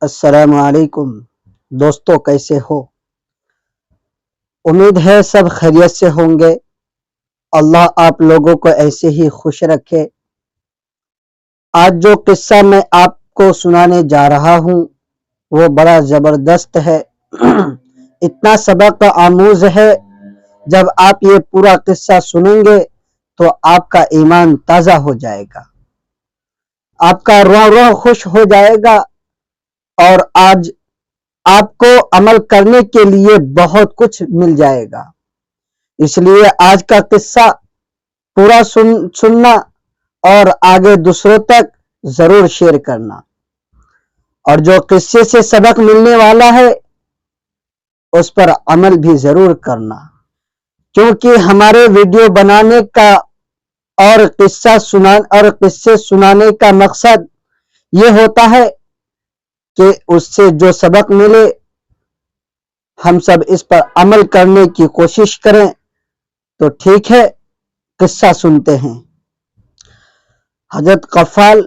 السلام علیکم دوستو، کیسے ہو؟ امید ہے سب خیریت سے ہوں گے۔ اللہ آپ لوگوں کو ایسے ہی خوش رکھے۔ آج جو قصہ میں آپ کو سنانے جا رہا ہوں وہ بڑا زبردست ہے، اتنا سبق آموز ہے۔ جب آپ یہ پورا قصہ سنیں گے تو آپ کا ایمان تازہ ہو جائے گا، آپ کا روح خوش ہو جائے گا، اور آج آپ کو عمل کرنے کے لیے بہت کچھ مل جائے گا۔ اس لیے آج کا قصہ پورا سننا اور آگے دوسروں تک ضرور شیئر کرنا، اور جو قصے سے سبق ملنے والا ہے اس پر عمل بھی ضرور کرنا، کیونکہ ہمارے ویڈیو بنانے کا اور قصے سنانے کا مقصد یہ ہوتا ہے کہ اس سے جو سبق ملے ہم سب اس پر عمل کرنے کی کوشش کریں۔ تو ٹھیک ہے، قصہ سنتے ہیں۔ حضرت غفال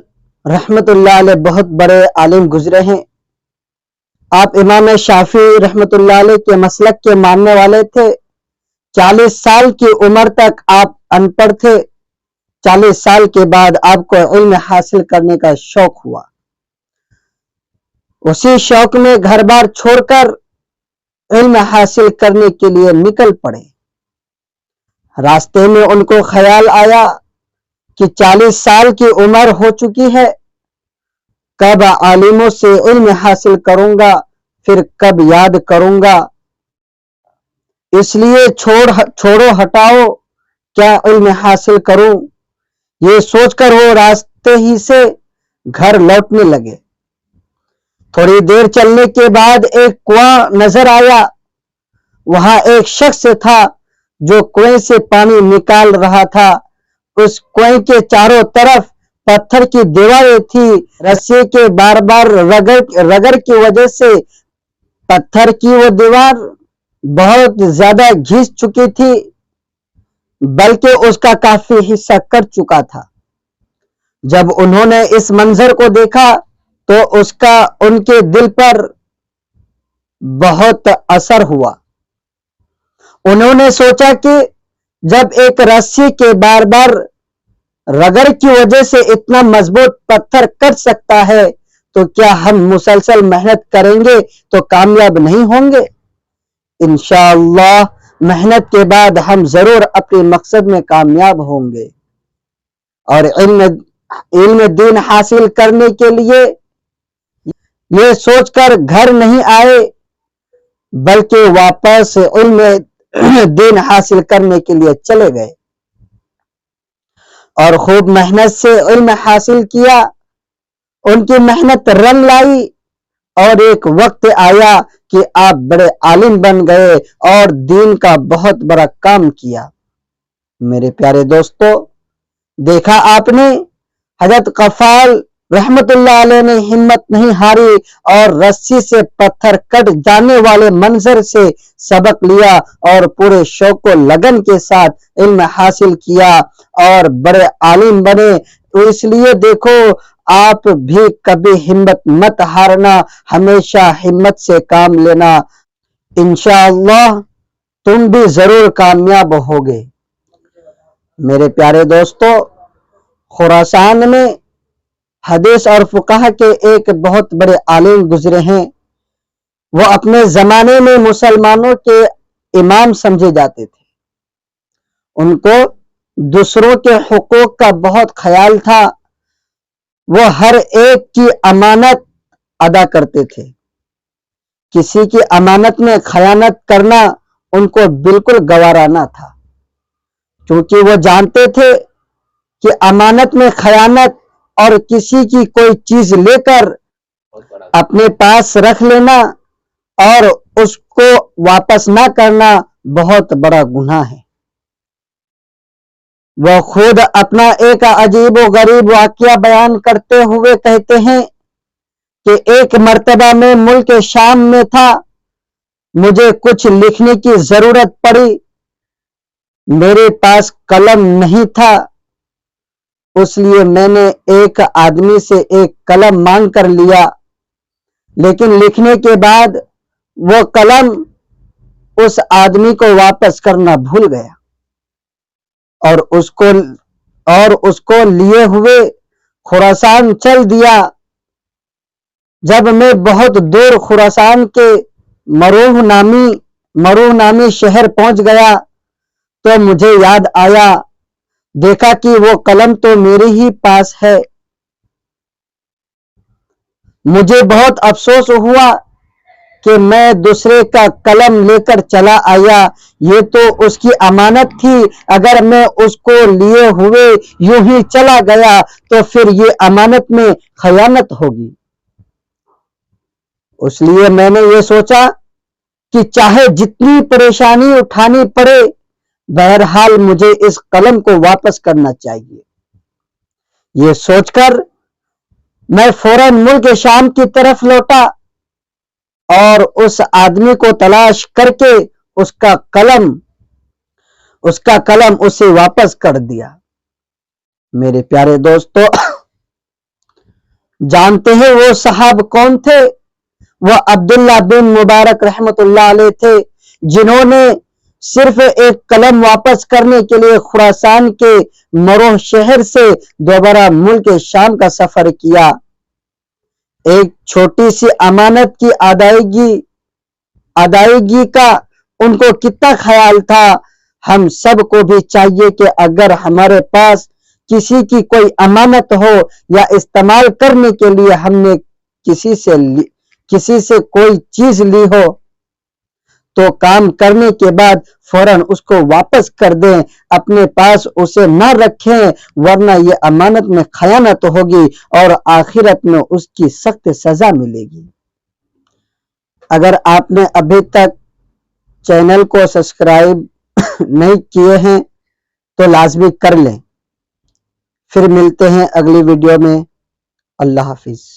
رحمت اللہ علیہ بہت بڑے عالم گزرے ہیں۔ آپ امام شافعی رحمت اللہ علیہ کے مسلک کے ماننے والے تھے۔ 40 سال کی عمر تک آپ ان پڑھ تھے۔ 40 سال کے بعد آپ کو علم حاصل کرنے کا شوق ہوا۔ اسی شوق میں گھر بار چھوڑ کر علم حاصل کرنے کے لیے نکل پڑے۔ راستے میں ان کو خیال آیا کہ 40 سال کی عمر ہو چکی ہے، کب عالموں سے علم حاصل کروں گا، پھر کب یاد کروں گا، اس لیے چھوڑو ہٹاؤ کیا علم حاصل کروں۔ یہ سوچ کر وہ راستے ہی سے گھر لوٹنے لگے۔ تھوڑی دیر چلنے کے بعد ایک کنواں نظر آیا۔ وہاں ایک شخص تھا جو کنویں سے پانی نکال رہا تھا۔ اس کنویں کے چاروں طرف پتھر کی دیواریں تھی۔ رسی کے بار بار رگڑ کی وجہ سے پتھر کی وہ دیوار بہت زیادہ گھس چکی تھی، بلکہ اس کا کافی حصہ کٹ چکا تھا۔ جب انہوں نے اس منظر کو دیکھا تو اس کا ان کے دل پر بہت اثر ہوا۔ انہوں نے سوچا کہ جب ایک رسی کے بار بار رگڑ کی وجہ سے اتنا مضبوط پتھر کٹ سکتا ہے تو کیا ہم مسلسل محنت کریں گے تو کامیاب نہیں ہوں گے؟ انشاءاللہ محنت کے بعد ہم ضرور اپنے مقصد میں کامیاب ہوں گے۔ اور علم دین حاصل کرنے کے لیے یہ سوچ کر گھر نہیں آئے، بلکہ واپس علم دین حاصل کرنے کے لیے چلے گئے اور خوب محنت سے علم حاصل کیا۔ ان کی محنت رنگ لائی اور ایک وقت آیا کہ آپ بڑے عالم بن گئے اور دین کا بہت بڑا کام کیا۔ میرے پیارے دوستو، دیکھا آپ نے حضرت غفال رحمت اللہ علیہ نے ہمت نہیں ہاری اور رسی سے پتھر کٹ جانے والے منظر سے سبق لیا اور پورے شوق و لگن کے ساتھ علم حاصل کیا اور بڑے عالم بنے۔ اس لیے دیکھو، آپ بھی کبھی ہمت مت ہارنا، ہمیشہ ہمت سے کام لینا، انشاءاللہ تم بھی ضرور کامیاب ہوگے۔ میرے پیارے دوستو، خراسان میں حدیث اور فقہ کے ایک بہت بڑے عالم گزرے ہیں۔ وہ اپنے زمانے میں مسلمانوں کے امام سمجھے جاتے تھے۔ ان کو دوسروں کے حقوق کا بہت خیال تھا۔ وہ ہر ایک کی امانت ادا کرتے تھے۔ کسی کی امانت میں خیانت کرنا ان کو بالکل گوارا نہ تھا، کیونکہ وہ جانتے تھے کہ امانت میں خیانت اور کسی کی کوئی چیز لے کر اپنے پاس رکھ لینا اور اس کو واپس نہ کرنا بہت بڑا گناہ ہے۔ وہ خود اپنا ایک عجیب و غریب واقعہ بیان کرتے ہوئے کہتے ہیں کہ ایک مرتبہ میں ملک شام میں تھا، مجھے کچھ لکھنے کی ضرورت پڑی، میرے پاس قلم نہیں تھا، اس لیے میں نے ایک آدمی سے ایک قلم مانگ کر لیا۔ لیکن لکھنے کے بعد وہ قلم اس آدمی کو واپس کرنا بھول گیا اور اس کو لیے ہوئے خراسان چل دیا۔ جب میں بہت دور خراسان کے مروہ نامی شہر پہنچ گیا تو مجھے یاد آیا، دیکھا کہ وہ قلم تو میرے ہی پاس ہے۔ مجھے بہت افسوس ہوا کہ میں دوسرے کا قلم لے کر چلا آیا، یہ تو اس کی امانت تھی، اگر میں اس کو لیے ہوئے یوں ہی چلا گیا تو پھر یہ امانت میں خیانت ہوگی۔ اس لیے میں نے یہ سوچا کہ چاہے جتنی پریشانی اٹھانی پڑے، بہرحال مجھے اس قلم کو واپس کرنا چاہیے۔ یہ سوچ کر میں فوراً ملک شام کی طرف لوٹا اور اس آدمی کو تلاش کر کے اس کا قلم اسے واپس کر دیا۔ میرے پیارے دوستو، جانتے ہیں وہ صاحب کون تھے؟ وہ عبداللہ بن مبارک رحمت اللہ علیہ تھے، جنہوں نے صرف ایک قلم واپس کرنے کے لیے خراسان کے مروہ شہر سے دوبارہ ملک شام کا سفر کیا۔ ایک چھوٹی سی امانت کی ادائیگی کا ان کو کتنا خیال تھا۔ ہم سب کو بھی چاہیے کہ اگر ہمارے پاس کسی کی کوئی امانت ہو یا استعمال کرنے کے لیے ہم نے کسی سے کوئی چیز لی ہو تو کام کرنے کے بعد فوراً اس کو واپس کر دیں، اپنے پاس اسے نہ رکھیں، ورنہ یہ امانت میں خیانت ہوگی اور آخرت میں اس کی سخت سزا ملے گی۔ اگر آپ نے ابھی تک چینل کو سبسکرائب نہیں کیے ہیں تو لازمی کر لیں۔ پھر ملتے ہیں اگلی ویڈیو میں۔ اللہ حافظ۔